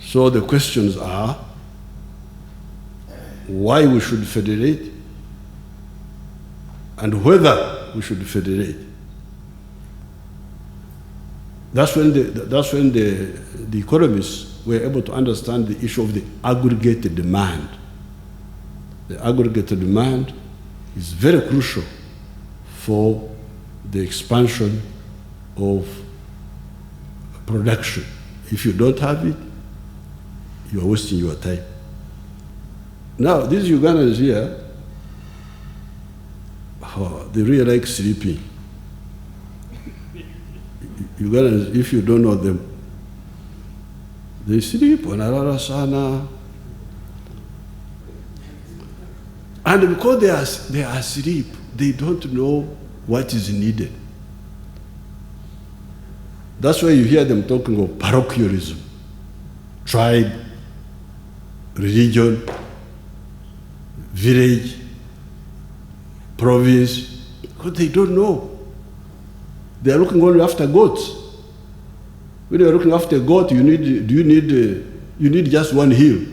So the questions are why we should federate and whether we should federate. That's when the economists were able to understand the issue of the aggregated demand. The aggregated demand is very crucial for the expansion of production. If you don't have it, you are wasting your time. Now, these Ugandans here, they really like sleeping. Ugandans, if you don't know them, they sleep, wanalala sana. And because they are asleep, they don't know what is needed. That's why you hear them talking of parochialism, tribe, religion, village, province, because they don't know. They are looking only after goats. When you are looking after a goat, you need just one hill.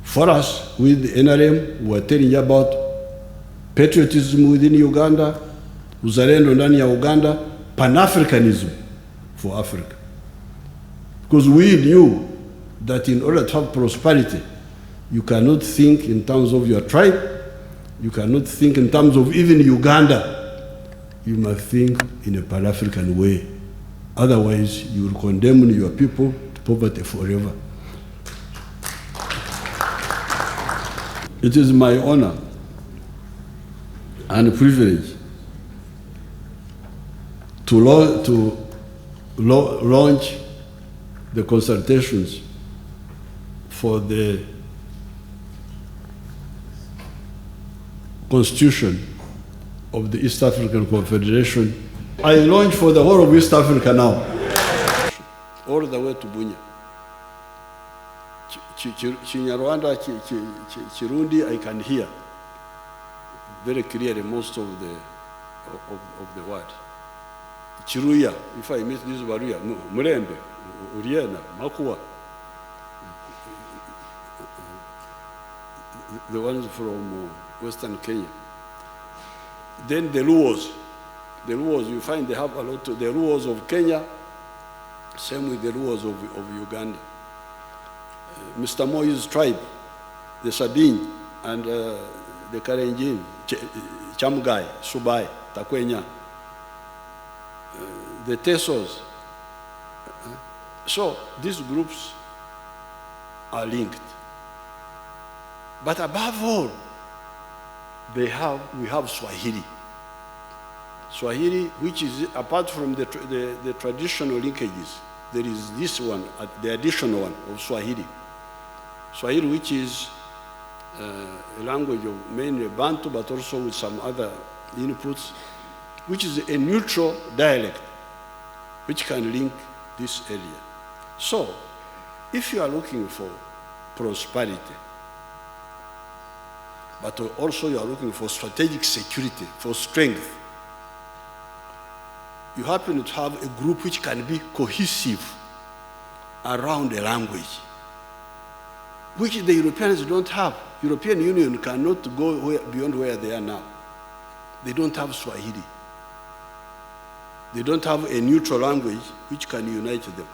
For us, with the NRM, we are telling you about patriotism within Uganda, uzalendo ndani ya Uganda, Pan-Africanism for Africa. Because we knew that in order to have prosperity, you cannot think in terms of your tribe, you cannot think in terms of even Uganda. You must think in a Pan-African way. Otherwise, you will condemn your people to poverty forever. It is my honor and privilege to launch the consultations for the Constitution of the East African Confederation. I launch for the whole of East Africa now, all the way to Bunya. Chinyarwanda, Chirundi, I can hear very clearly most of the word. Chiruya, if I miss this Baruya, Murembe, Uriena, Makua, the ones from Western Kenya. Then the Luos, you find they have a lot of the Luos of Kenya, same with the Luos of Uganda. Mr. Moi's tribe, the Sabine and the Karenjin, Chamgai, Subai, Takwenya, the Tesos. So these groups are linked. But above all, we have Swahili. Swahili, which is apart from the traditional linkages, there is this one, the additional one of Swahili. Swahili, which is a language of mainly Bantu, but also with some other inputs, which is a neutral dialect, which can link this area. So, if you are looking for prosperity, but also you are looking for strategic security, for strength, you happen to have a group which can be cohesive around a language, which the Europeans don't have. European Union cannot go beyond where they are now. They don't have Swahili. They don't have a neutral language which can unite them.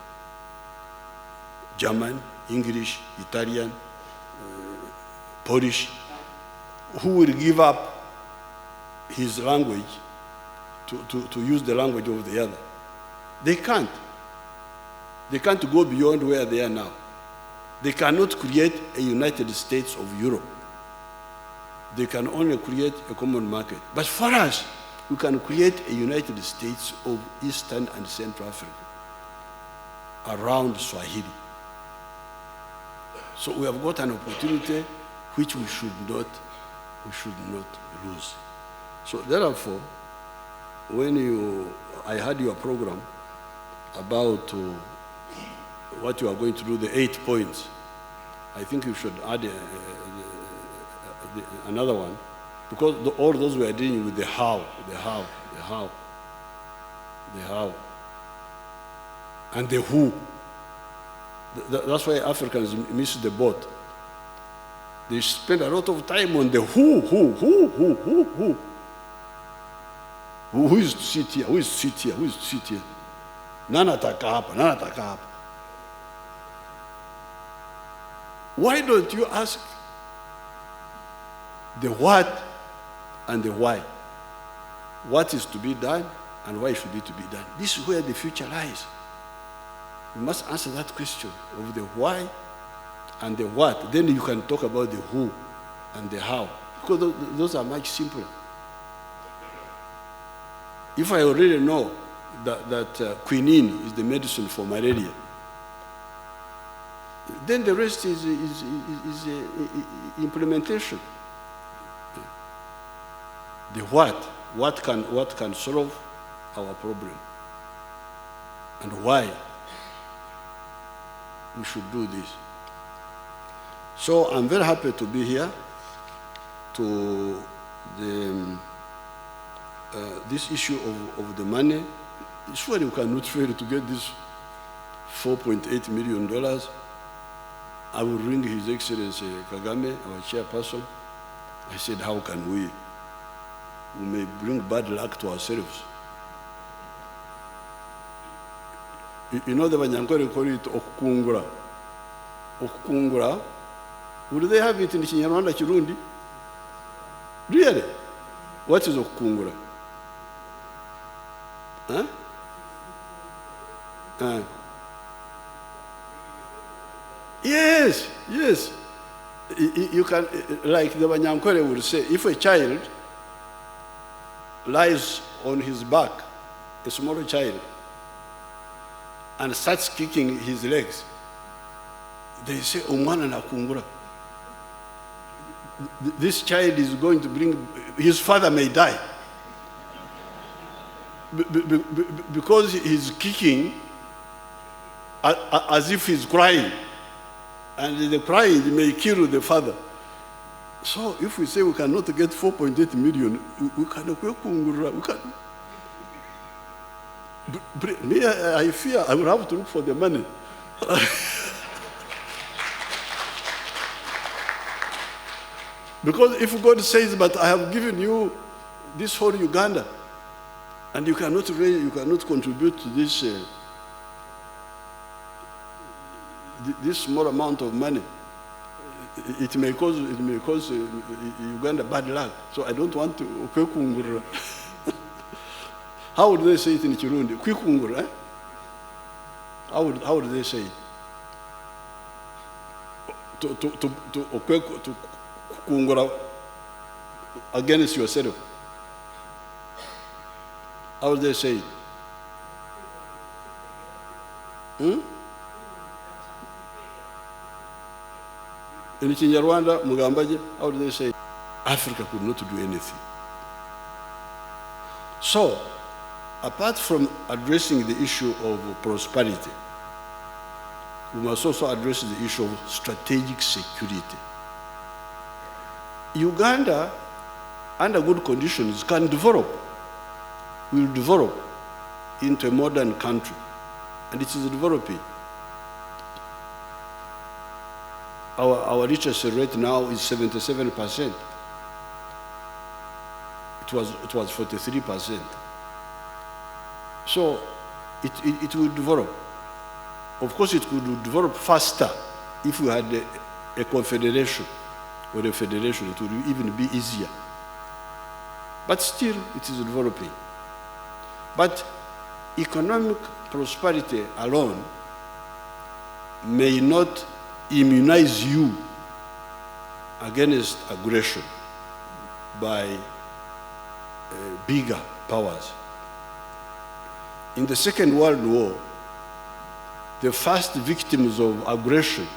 German, English, Italian, Polish. Who will give up his language to use the language of the other? They can't. They can't go beyond where they are now. They cannot create a United States of Europe. They can only create a common market. But for us, we can create a United States of Eastern and Central Africa around Swahili. So we have got an opportunity which we should not lose. So therefore, when I had your program about what you are going to do, the 8 points, I think you should add another one, because all those we are dealing with the how, and the who. That's why Africans miss the boat. They spend a lot of time on the who. Who is to sit here? Who is to sit here? Who is to sit here? None ataka hapa, none ataka hapa. Why don't you ask the what and the why? What is to be done and why should it to be done? This is where the future lies. We must answer that question of the why and the what. Then you can talk about the who and the how, because those are much simpler. If I already know that quinine is the medicine for malaria, then the rest is implementation. The what can solve our problem, and why we should do this. So I'm very happy to be here to this issue of the money. Surely we cannot fail to get this $4.8 million. I will ring His Excellency Kagame, our chairperson. I said, how can we? We may bring bad luck to ourselves. You know the Banyankore call it okukungura. Okukungura. Would they have it in Kinyarwanda Kirundi? Really? What is okukungura? Huh? Yes. You can, like the Banyankore would say, if a child lies on his back, a small child, and starts kicking his legs, they say, Umwana na kungura. This child is going to bring, his father may die. Because he's kicking as if he's crying. And the crying may kill the father. So if we say we cannot get 4.8 million, we cannot. Me, I fear I will have to look for the money. Because if God says, but I have given you this whole Uganda, and you cannot raise, you cannot contribute to this this small amount of money, it may cause Uganda bad luck. So I don't want to. How would they say it in Kirundi? Kwikungura, eh? How would they say it? To kungura against yourself. How would they say it? In Kinyarwanda, Mugambaje, how do they say? Africa could not do anything. So, apart from addressing the issue of prosperity, we must also address the issue of strategic security. Uganda, under good conditions, can develop, will develop into a modern country, and it is developing. Our literacy rate now is 77%. It was 43%. So it will develop. Of course, it could develop faster if we had a confederation or a federation. It would even be easier. But still, it is developing. But economic prosperity alone may not immunize you against aggression by bigger powers. In the Second World War, the first victims of aggression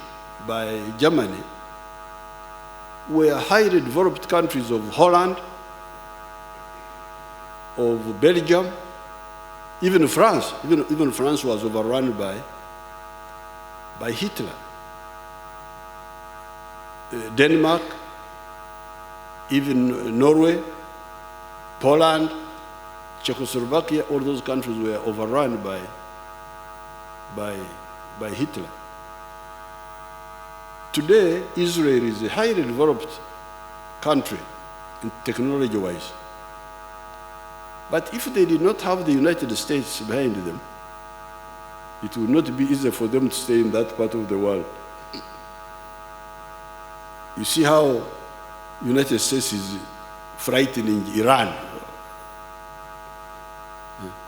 by Germany were highly developed countries of Holland, of Belgium, even France. Even France was overrun by Hitler. Denmark, even Norway, Poland, Czechoslovakia, all those countries were overrun by Hitler. Today, Israel is a highly developed country, technology-wise. But if they did not have the United States behind them, it would not be easy for them to stay in that part of the world. You see how United States is frightening Iran,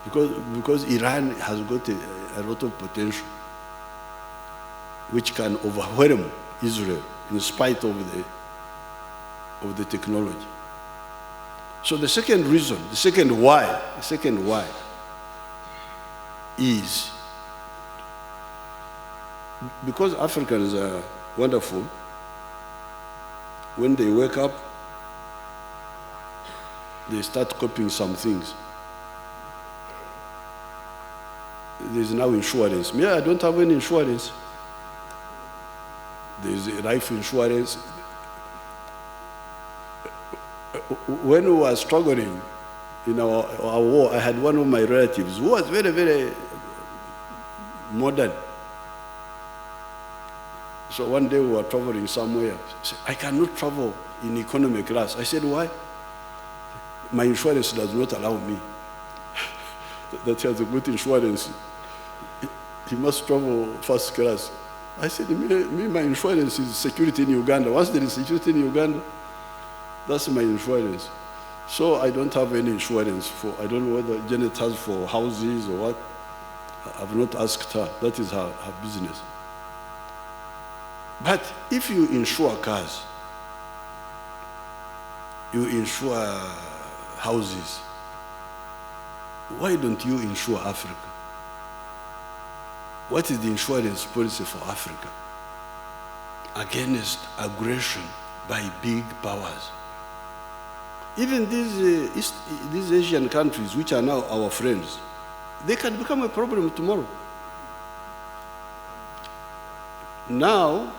because Iran has got a lot of potential which can overwhelm Israel in spite of the technology. So the second reason, the second why is because Africans are wonderful. When they wake up, they start copying some things. There's now insurance. Me, I don't have any insurance. There's life insurance. When we were struggling in our war, I had one of my relatives who was very, very modern. So one day we were traveling somewhere. He said, I cannot travel in economy class. I said, why? My insurance does not allow me. That he has a good insurance. He must travel first class. I said, my insurance is security in Uganda. Once there is security in Uganda, that's my insurance. So I don't have any insurance for, I don't know whether Janet has for houses or what. I've not asked her. That is her business. But if you insure cars, you insure houses, why don't you insure Africa? What is the insurance policy for Africa against aggression by big powers? Even these Asian countries, which are now our friends, they can become a problem tomorrow. Now,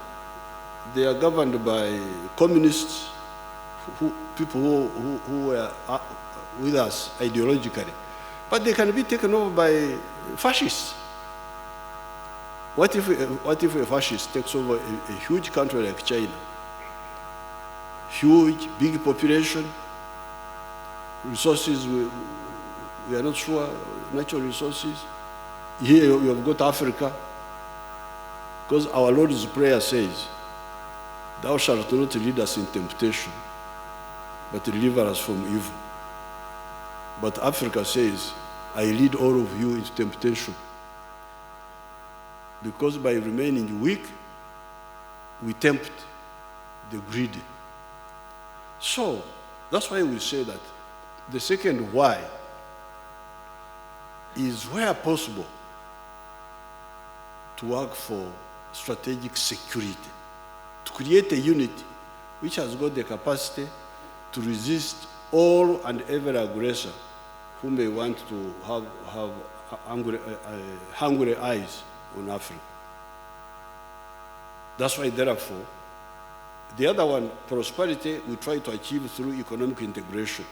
they are governed by communists, people who were with us ideologically. But they can be taken over by fascists. What if a fascist takes over a huge country like China? Huge, big population, resources, we are not sure, natural resources. Here you have got Africa, because our Lord's Prayer says, thou shalt not lead us in temptation, but deliver us from evil. But Africa says, I lead all of you into temptation. Because by remaining weak, we tempt the greedy. So, that's why we say that the second why is where possible to work for strategic security, to create a unity which has got the capacity to resist all and every aggressor who may want to have hungry eyes on Africa. That's why, therefore, the other one, prosperity, we try to achieve through economic integration.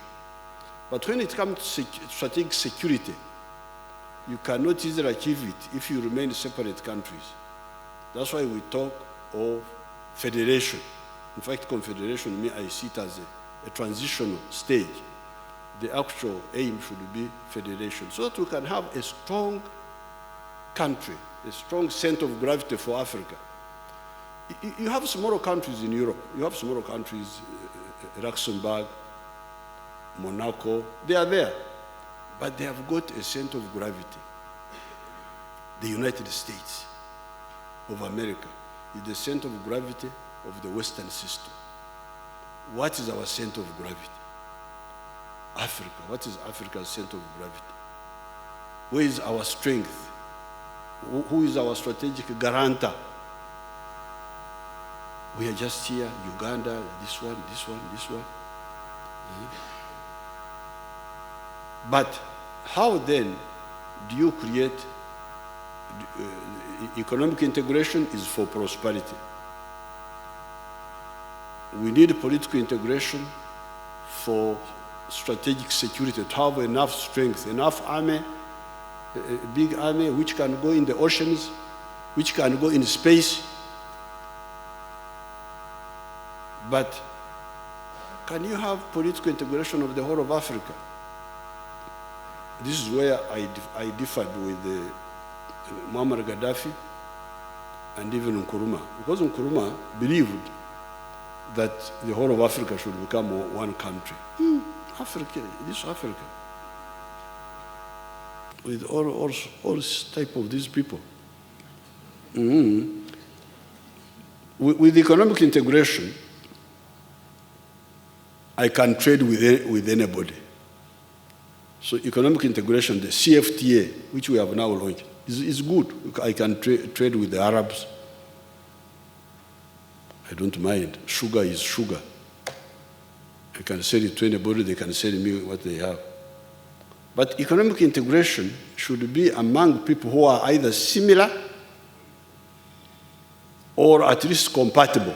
But when it comes to strategic security, you cannot easily achieve it if you remain separate countries. That's why we talk of federation. In fact, confederation, I see it as a transitional stage. The actual aim should be federation, so that we can have a strong country, a strong center of gravity for Africa. You have smaller countries in Europe. You have smaller countries, Luxembourg, Monaco, they are there. But they have got a center of gravity. The United States of America is the center of gravity of the Western system. What is our center of gravity? Africa. What is Africa's center of gravity? Where is our strength? Who is our strategic guarantor? We are just here, Uganda, this one. But how then do you create economic integration? Is for prosperity. We need political integration for strategic security, to have enough strength, enough army, a big army which can go in the oceans, which can go in space. But can you have political integration of the whole of Africa? This is where I differed with Muammar Gaddafi and even Nkrumah, because Nkrumah believed that the whole of Africa should become one country. Africa, this Africa, with all type of these people. With economic integration, I can trade with anybody. So economic integration, the CFTA, which we have now launched, is good. I can trade with the Arabs. I don't mind. Sugar is sugar. I can sell it to anybody, they can sell me what they have. But economic integration should be among people who are either similar or at least compatible.